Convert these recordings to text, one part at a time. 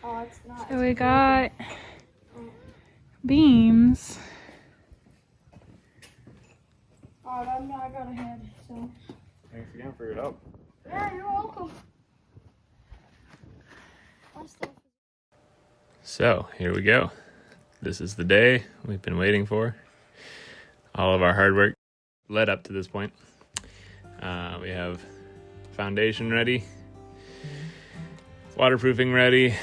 Oh, it's not. So we got beams. Oh, I got ahead, so. Thanks again for your help. Yeah, you're welcome. So, here we go. This is the day we've been waiting for. All of our hard work led up to this point. We have foundation ready, waterproofing ready.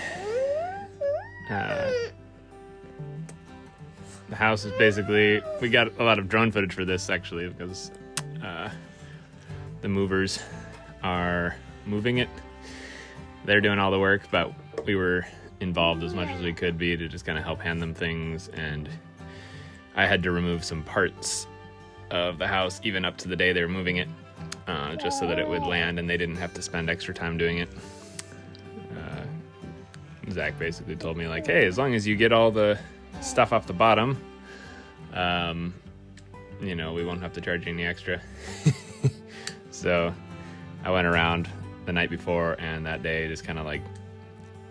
The house is basically, we got a lot of drone footage for this actually because the movers are moving it. They're doing all the work, but we were involved as much as we could be to just kind of help hand them things, and I had to remove some parts of the house even up to the day they were moving it, just so that it would land and they didn't have to spend extra time doing it. Zach basically told me like, hey, as long as you get all the stuff off the bottom, we won't have to charge you any extra. So I went around the night before and that day just kind of like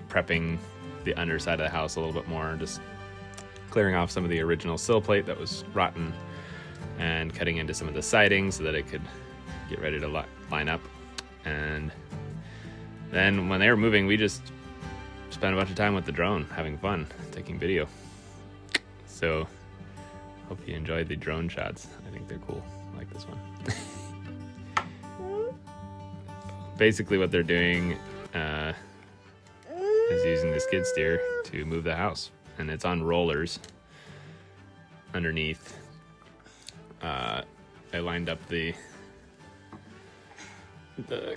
prepping the underside of the house a little bit more, just clearing off some of the original sill plate that was rotten and cutting into some of the siding so that it could get ready to line up. And then when they were moving, we just spent a bunch of time with the drone, having fun, taking video. So hope you enjoyed the drone shots. I think they're cool. I like this one. Basically what they're doing is using the skid steer to move the house, and it's on rollers underneath. I lined up the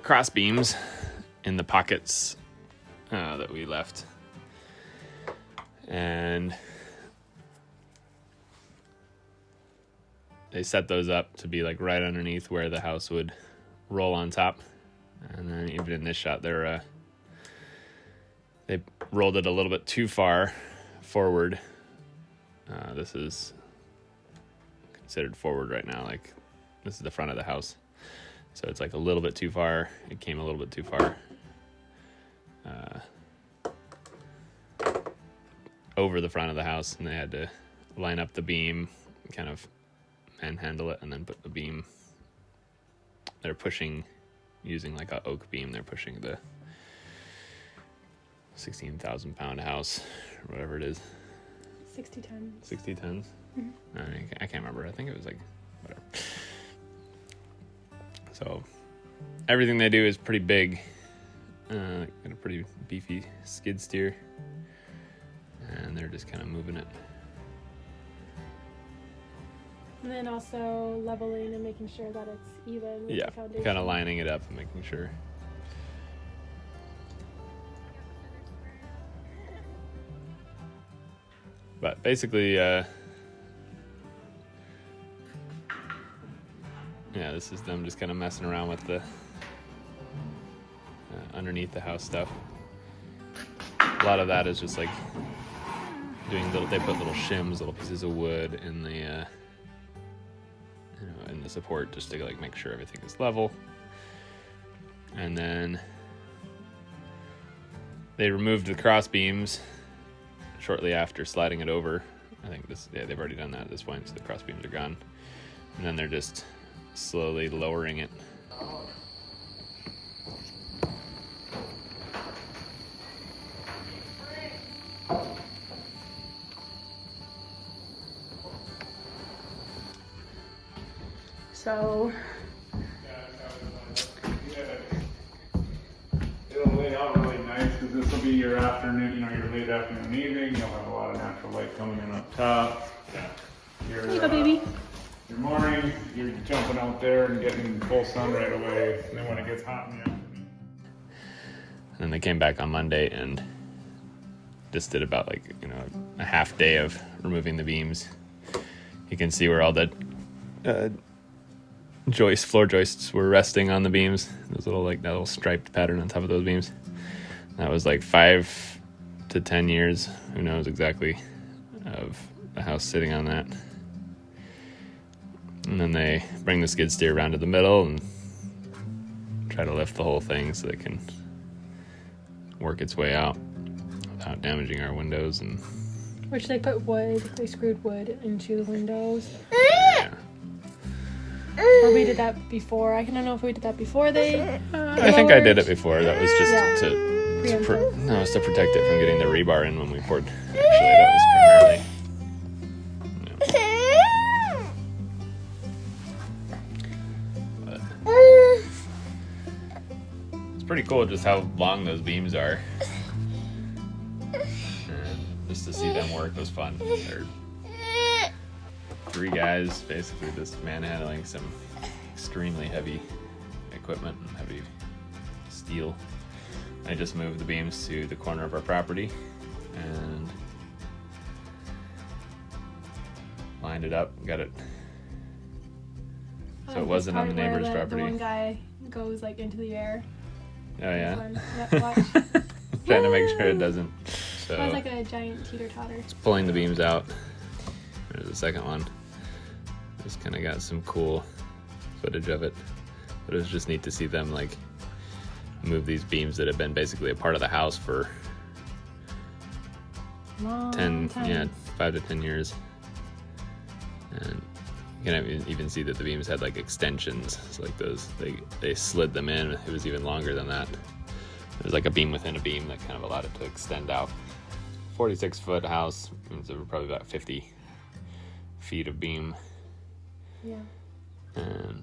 cross beams in the pockets that we left, and they set those up to be like right underneath where the house would roll on top. And then even in this shot, they rolled it a little bit too far forward. This is considered forward right now. Like, this is the front of the house, so it's like a little bit too far. It came a little bit too far over the front of the house, and they had to line up the beam, kind of manhandle it, and then put the beam. They're pushing, using like an oak beam, they're pushing the 16,000 pound house, or whatever it is. 60 tons. 60 tons? Mm-hmm. I can't remember. I think it was like, whatever. So everything they do is pretty big. Got a pretty beefy skid steer, and they're just kind of moving it. And then also leveling and making sure that it's even with the foundation. Kind of lining it up and making sure. But basically, this is them just kind of messing around with the underneath the house stuff. A lot of that is just like doing they put little shims, little pieces of wood in the in the support, just to like make sure everything is level. And then they removed the cross beams shortly after sliding it over. I think they've already done that at this point, so the cross beams are gone. And then they're just slowly lowering it. So it'll lay out really nice because this will be your afternoon, your late afternoon, evening. You'll have a lot of natural light coming in up top. here you go, baby. Your morning, you're jumping out there and getting full sun right away. And then when it gets hot in the afternoon. And then they came back on Monday and just did about a half day of removing the beams. You can see where all the floor joists were resting on the beams. There's that little striped pattern on top of those beams. That was like 5 to 10 years, who knows exactly, of the house sitting on that. And then they bring the skid steer around to the middle and try to lift the whole thing so it can work its way out without damaging our windows. And Which they screwed wood into the windows. yeah. Or we did that before. I don't know if we did that before they. I think I did it before. That was just Yeah. to protect it from getting the rebar in when we poured. Actually, that was primarily. It's pretty cool just how long those beams are. And just to see them work was fun. They're 3 guys basically just manhandling some extremely heavy equipment and heavy steel. I just moved the beams to the corner of our property and lined it up, got it so it wasn't on the neighbor's property. The one guy goes like into the air. Oh yeah. Yep, watch. Trying to make sure it doesn't. So Sounds like a giant teeter-totter. it's pulling the beams out. There's the second one. Just kind of got some cool footage of it, but it was just neat to see them like move these beams that have been basically a part of the house for Long 10, time. yeah, 5 to 10 years. And you can even see that the beams had like extensions. It's like those, they slid them in. It was even longer than that. It was like a beam within a beam that kind of allowed it to extend out. 46-foot house means there were probably about 50 feet of beam. Yeah. And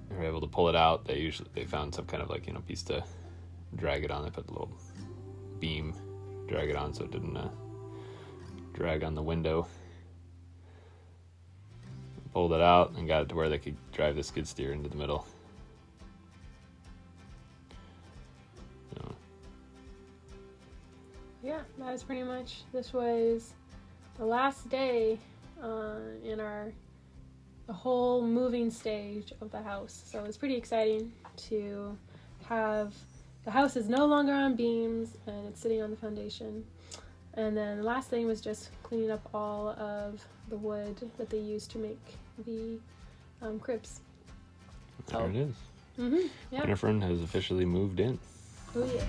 they were able to pull it out. They found some kind of like, piece to drag it on. They put a little beam, drag it on so it didn't drag on the window. Pulled it out and got it to where they could drive the skid steer into the middle. So, Yeah, that was pretty much. This was the last day in the whole moving stage of the house. So it was pretty exciting to have the house is no longer on beams and it's sitting on the foundation. And then the last thing was just cleaning up all of the wood that they used to make the cribs. there it is. Mm-hmm. Yeah. Winifred has officially moved in. Oh yeah.